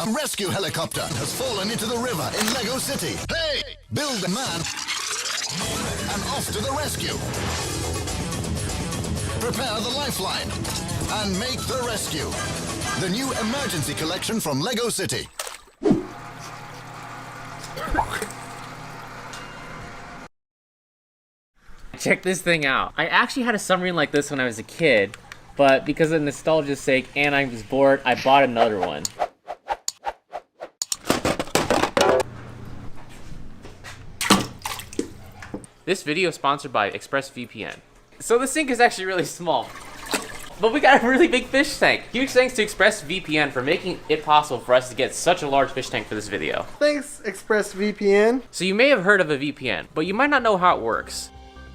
A rescue helicopter has fallen into the river in Lego City. Hey! Build a man and off to the rescue. Prepare the lifeline and make the rescue. The new emergency collection from Lego City. Check this thing out. I actually had a submarine like this when I was a kid, but because of nostalgia's sake and I was bored, I bought another one. This video is sponsored by ExpressVPN. So the sink is actually really small, but we got a really big fish tank. Huge thanks to ExpressVPN for making it possible for us to get such a large fish tank for this video. Thanks, ExpressVPN. So you may have heard of a VPN, but you might not know how it works.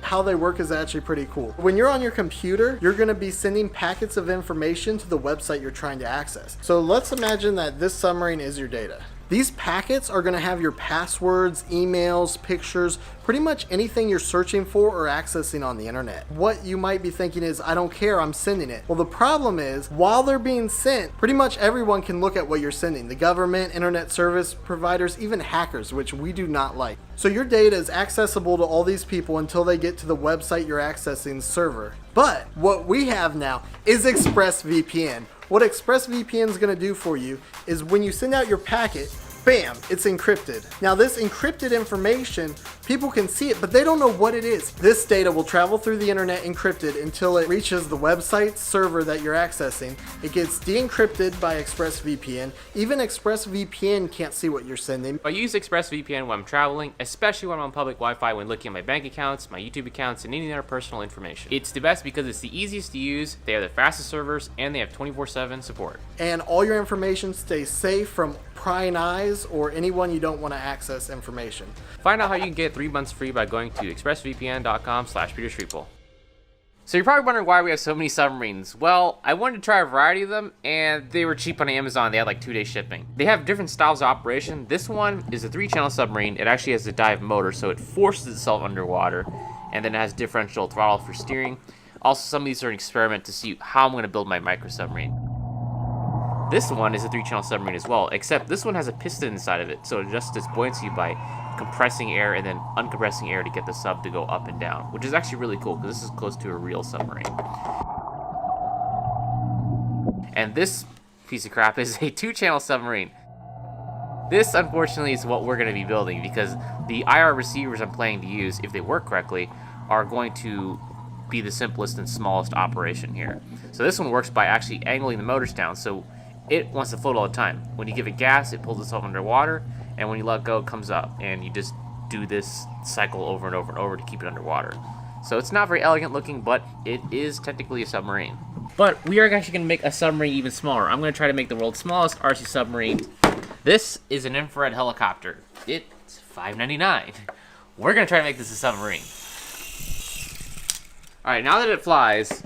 How they work is actually pretty cool. When you're on your computer, you're going to be sending packets of information to the website you're trying to access. So let's imagine that this submarine is your data. These packets are going to have your passwords, emails, pictures, pretty much anything you're searching for or accessing on the internet. What you might be thinking is, I don't care, I'm sending it. Well, the problem is, while they're being sent, pretty much everyone can look at what you're sending. The government, internet service providers, even hackers, which we do not like. So your data is accessible to all these people until they get to the website you're accessing's server. But what we have now is ExpressVPN. What ExpressVPN is going to do for you is when you send out your packet, bam, it's encrypted. Now this encrypted information, people can see it, but they don't know what it is. This data will travel through the internet encrypted until it reaches the website server that you're accessing. It gets de-encrypted by ExpressVPN. Even ExpressVPN can't see what you're sending. I use ExpressVPN when I'm traveling, especially when I'm on public Wi-Fi when looking at my bank accounts, my YouTube accounts, and any other personal information. It's the best because it's the easiest to use, they have the fastest servers, and they have 24/7 support. And all your information stays safe from prying eyes or anyone you don't want to access information. Find out how you can get 3 months free by going to expressvpn.com/PeterStreepel. So you're probably wondering why we have so many submarines. Well, I wanted to try a variety of them, and they were cheap on Amazon. They had like 2-day shipping. They have different styles of operation. This one is a 3-channel submarine. It actually has a dive motor, so it forces itself underwater, and then it has differential throttle for steering. Also, some of these are an experiment to see how I'm going to build my micro submarine. This one is a 3-channel submarine as well, except this one has a piston inside of it, so it adjusts its buoyancy by compressing air and then uncompressing air to get the sub to go up and down, which is actually really cool because this is close to a real submarine. And this piece of crap is a 2-channel submarine. This, unfortunately, is what we're going to be building because the IR receivers I'm planning to use, if they work correctly, are going to be the simplest and smallest operation here. So this one works by actually angling the motors down, so it wants to float all the time. When you give it gas, it pulls itself underwater, and when you let go, it comes up, and you just do this cycle over and over and over to keep it underwater. So it's not very elegant looking, but it is technically a submarine. But we are actually going to make a submarine even smaller. I'm going to try to make the world's smallest RC submarine. This is an infrared helicopter. It's $5.99. We're going to try to make this a submarine. Alright, now that it flies,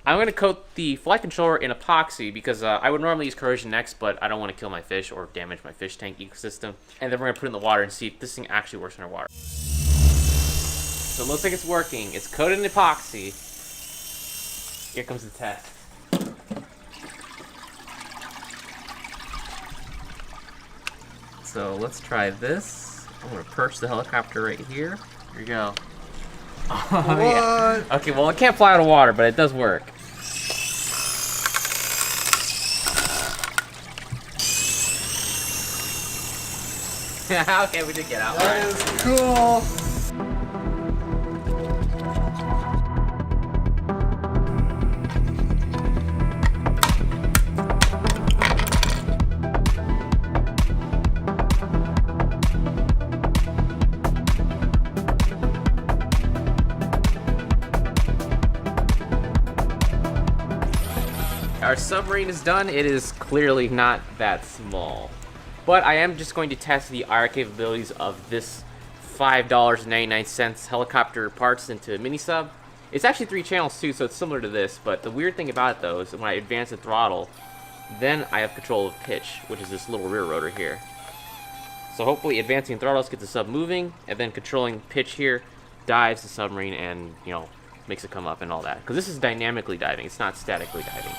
I'm going to coat the flight controller in epoxy because I would normally use Corrosion X, but I don't want to kill my fish or damage my fish tank ecosystem. And then we're going to put it in the water and see if this thing actually works underwater. So it looks like it's working. It's coated in epoxy. Here comes the test. So let's try this. I'm going to perch the helicopter right here. Here we go. Oh, yeah. Okay, well it can't fly out of water, but it does work. Okay, we did get out. That is cool. Our submarine is done. It is clearly not that small. But I am just going to test the IR capabilities of this $5.99 helicopter parts into a mini sub. It's actually 3 channels too, so it's similar to this, but the weird thing about it though is when I advance the throttle, then I have control of pitch, which is this little rear rotor here. So hopefully advancing throttles gets the sub moving, and then controlling pitch here dives the submarine and, you know, makes it come up and all that. Because this is dynamically diving, it's not statically diving.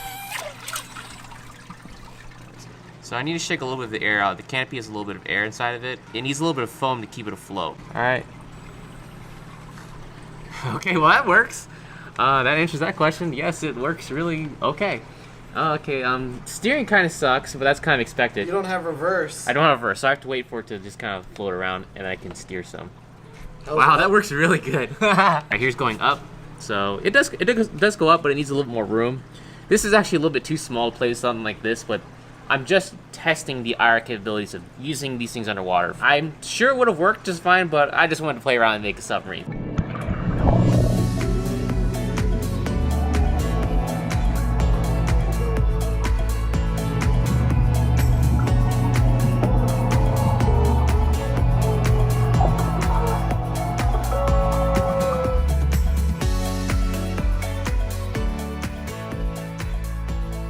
So I need to shake a little bit of the air out. The canopy has a little bit of air inside of it. It needs a little bit of foam to keep it afloat. All right. Okay, well that works. That answers that question. Yes, it works really okay. Steering kind of sucks, but that's kind of expected. You don't have reverse. I don't have reverse, so I have to wait for it to just kind of float around, and I can steer some. Wow, that works really good. Alright, here's going up. So it does go up, but it needs a little more room. This is actually a little bit too small to play with something like this, but I'm just testing the IR capabilities of using these things underwater. I'm sure it would have worked just fine, but I just wanted to play around and make a submarine.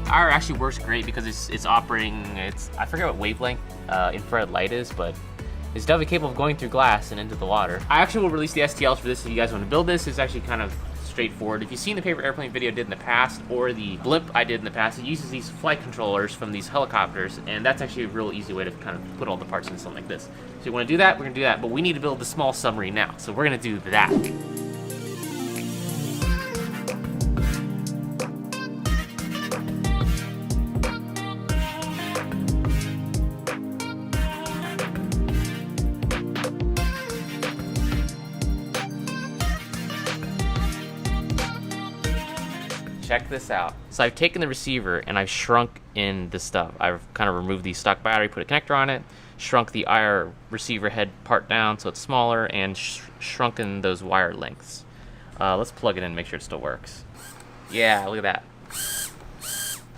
IR actually works great because it's operating, I forget what wavelength infrared light is, but it's definitely capable of going through glass and into the water. I actually will release the STLs for this if you guys want to build this. It's actually kind of straightforward. If you've seen the paper airplane video I did in the past, or the blimp I did in the past, it uses these flight controllers from these helicopters, and that's actually a real easy way to kind of put all the parts in something like this. So you want to do that, we're going to do that, but we need to build the small submarine now, so we're going to do that. Check this out. So I've taken the receiver and I've shrunk in the stuff. I've kind of removed the stock battery, put a connector on it, shrunk the IR receiver head part down so it's smaller, and shrunken those wire lengths. Let's plug it in and make sure it still works. Yeah, look at that.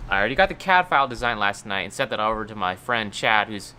I already got the CAD file designed last night and sent that over to my friend Chad, who's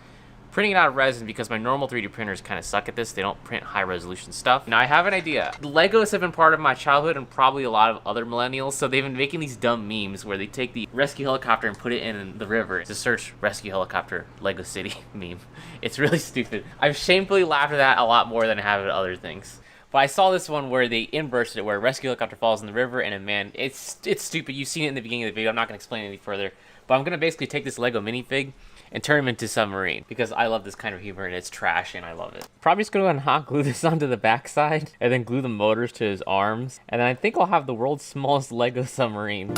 printing it out of resin because my normal 3D printers kind of suck at this. They don't print high resolution stuff. Now I have an idea. Legos have been part of my childhood and probably a lot of other millennials, so they've been making these dumb memes where they take the rescue helicopter and put it in the river. To search rescue helicopter Lego City meme. It's really stupid. I've shamefully laughed at that a lot more than I have at other things. But I saw this one where they inversed it, where a rescue helicopter falls in the river, and a man, it's stupid. You've seen it in the beginning of the video. I'm not going to explain it any further. But I'm going to basically take this Lego minifig and turn him into submarine because I love this kind of humor and it's trash and I love it. Probably just gonna go ahead and hot glue this onto the backside and then glue the motors to his arms, and then I think I'll have the world's smallest Lego submarine.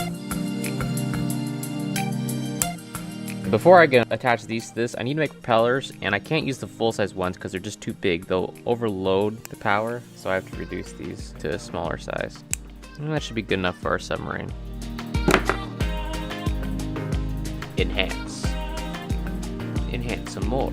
Before I can attach these to this, I need to make propellers, and I can't use the full-size ones because they're just too big. They'll overload the power, so I have to reduce these to a smaller size. And that should be good enough for our submarine. Enhance. Enhance some more.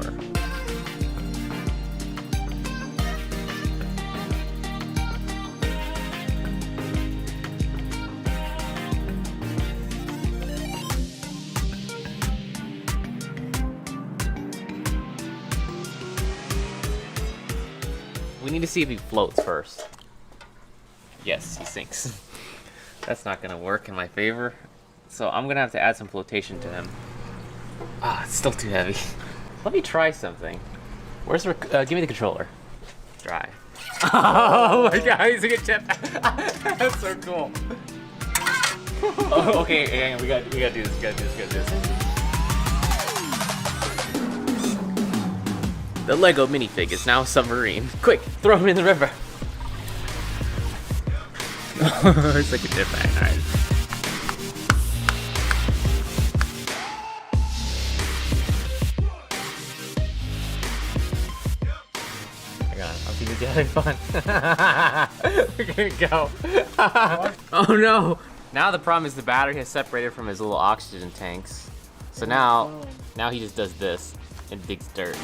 We need to see if he floats first. Yes, he sinks. That's not gonna work in my favor. So I'm gonna have to add some flotation to him. Ah, it's still too heavy. Let me try something. Where's the, give me the controller. Try. Oh my god, he's a good chip. That's so cool. Oh, okay, hang on, we gotta do this, we gotta do this. The Lego minifig is now a submarine. Quick, throw him in the river. It's like a dip bag, alright. He's having fun. We're gonna go. Oh no! Now the problem is the battery has separated from his little oxygen tanks. So now he just does this and digs dirt.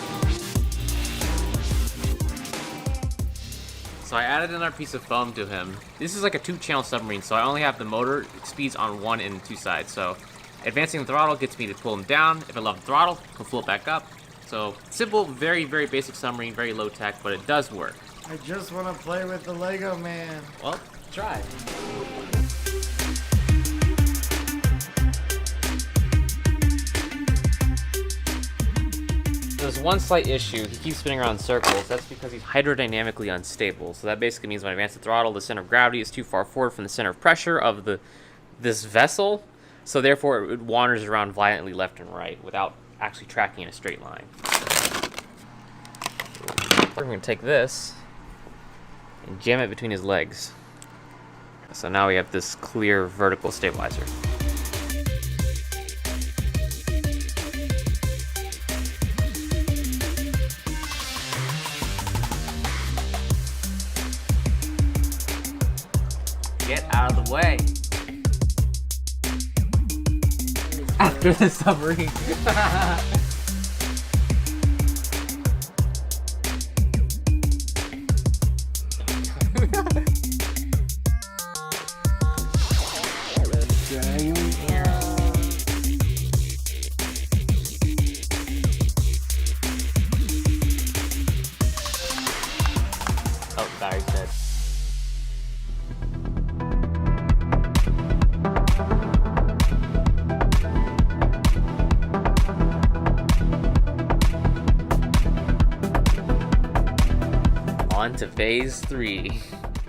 So I added another piece of foam to him. This is like a 2-channel submarine, so I only have the motor speeds on 1 and 2 sides. So advancing the throttle gets me to pull him down. If I love the throttle, he'll float back up. So simple, very, very basic submarine, very low tech, but it does work. I just want to play with the Lego man. Well, try. There's one slight issue. He keeps spinning around in circles. That's because he's hydrodynamically unstable. So that basically means when I advance the throttle, the center of gravity is too far forward from the center of pressure of this vessel. So therefore, it wanders around violently left and right without actually tracking in a straight line. We're going to take this and jam it between his legs. So now we have this clear vertical stabilizer. Get out of the way. After the submarine. Oh, battery's dead. On to phase 3.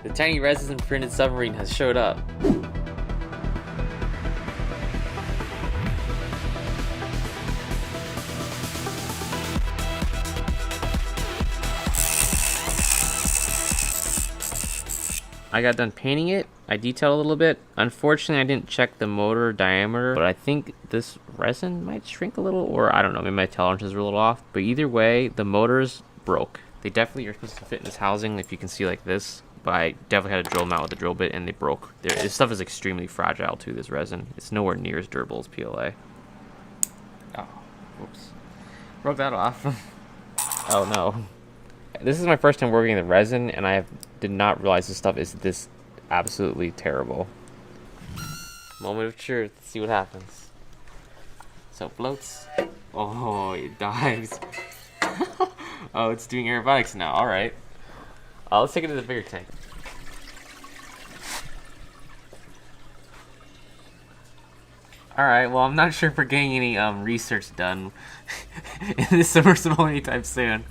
The tiny resin printed submarine has showed up. I got done painting it. I detailed a little bit. Unfortunately, I didn't check the motor diameter, but I think this resin might shrink a little, or I don't know, maybe my tolerances were a little off. But either way, the motors broke. They definitely are supposed to fit in this housing, if you can see like this, but I definitely had to drill them out with a drill bit, and they broke. This stuff is extremely fragile too, this resin. It's nowhere near as durable as PLA. Oh, whoops. Broke that off. Oh no. This is my first time working the resin, and I did not realize this stuff is this absolutely terrible. Moment of truth. Let's see what happens. So it floats. Oh, it dives. Oh, it's doing aerobatics now. All right. Let's take it to the bigger tank. All right. Well, I'm not sure if we're getting any research done in this submersible anytime soon.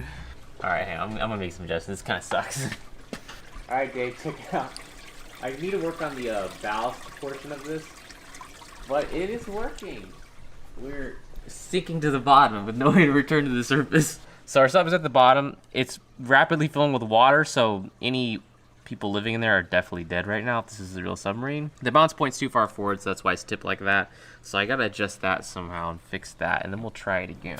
All right, hang on. I'm gonna make some adjustments. This kind of sucks. All right, Dave, check it out. I need to work on the ballast portion of this, but it is working. We're sinking to the bottom with no way to return to the surface. So our sub is at the bottom. It's rapidly filling with water, so any people living in there are definitely dead right now if this is the real submarine. The balance point's too far forward, so that's why it's tipped like that. So I gotta adjust that somehow and fix that, and then we'll try it again.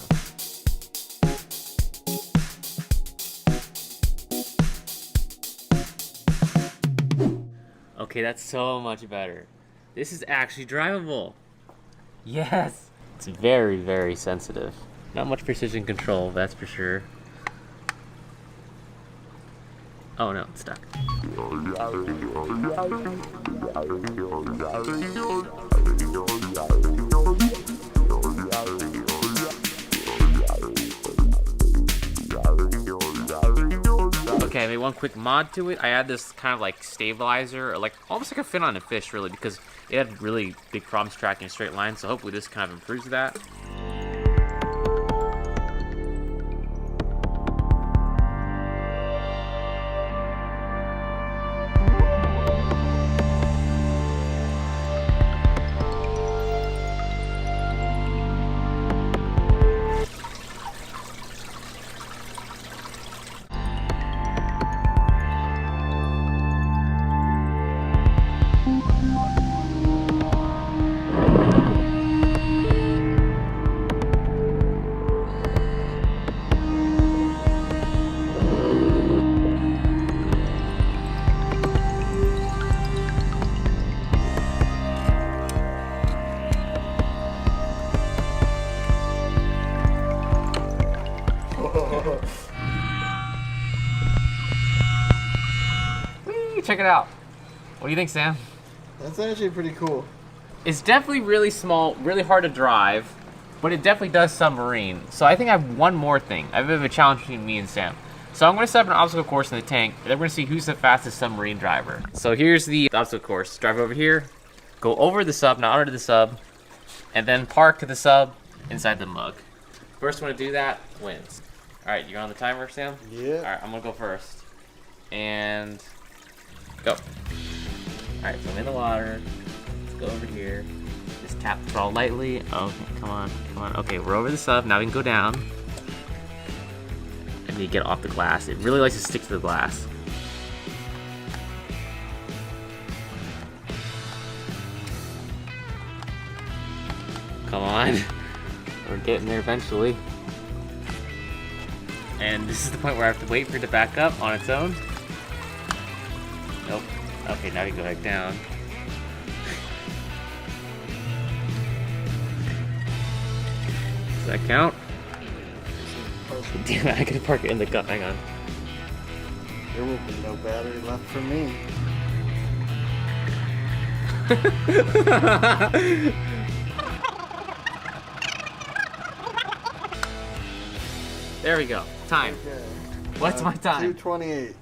Okay, that's so much better. This is actually drivable. Yes! It's very, very sensitive. Not much precision control, that's for sure. Oh no, it's stuck. Okay, I made one quick mod to it. I add this kind of like stabilizer, or like almost like a fin on a fish, really, because it had really big problems tracking a straight line. So hopefully this kind of improves that. Whee, check it out. What do you think, Sam? That's actually pretty cool. It's definitely really small, really hard to drive, but it definitely does submarine. So I think I have one more thing. I have a bit of a challenge between me and Sam. So I'm going to set up an obstacle course in the tank, and then we're going to see who's the fastest submarine driver. So here's the obstacle course. Drive over here, go over the sub, not under the sub, and then park the sub inside the mug. First one to do that wins. All right, you on the timer, Sam? Yeah. All right, I'm going to go first. And go. All right, so I'm in the water. Let's go over here. Just Tap the throttle lightly. Okay, come on, come on. Okay, we're over the sub. Now we can go down. And you get off the glass. It really likes to stick to the glass. Come on. We're getting there eventually. And this is the point where I have to wait for it to back up on its own. Nope. Okay, now you go back down. Does that count? Damn it, I gotta park it in the cup. Hang on. There will be no battery left for me. There we go. Time. Okay. What's my time? 2:28.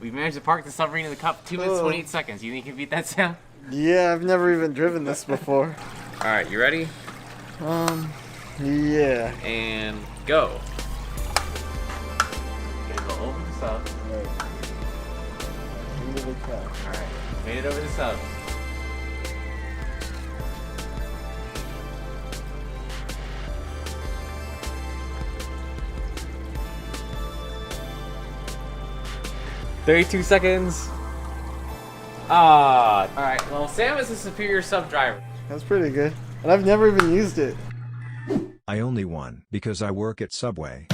We managed to park the submarine in the cup 2 minutes 28 seconds. You think you can beat that, Sam? Yeah, I've never even driven this before. Alright, you ready? Yeah. And go. Gonna go over the sub. Right. Into the car. Alright, made it over the sub. "32 seconds. Ah. Alright, well, Sam is a superior sub driver. That's pretty good. And I've never even used it. I only won because I work at Subway.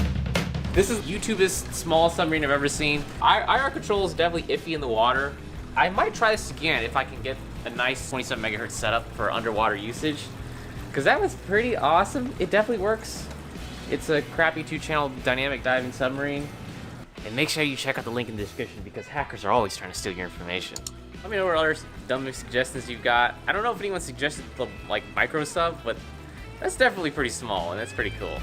This is YouTube's smallest submarine I've ever seen. IR control is definitely iffy in the water. I might try this again if I can get a nice 27 megahertz setup for underwater usage. Because that was pretty awesome. It definitely works. It's a crappy 2-channel dynamic diving submarine. And make sure you check out the link in the description because hackers are always trying to steal your information. Let me know what other dumb suggestions you've got. I don't know if anyone suggested the micro sub, but that's definitely pretty small and that's pretty cool.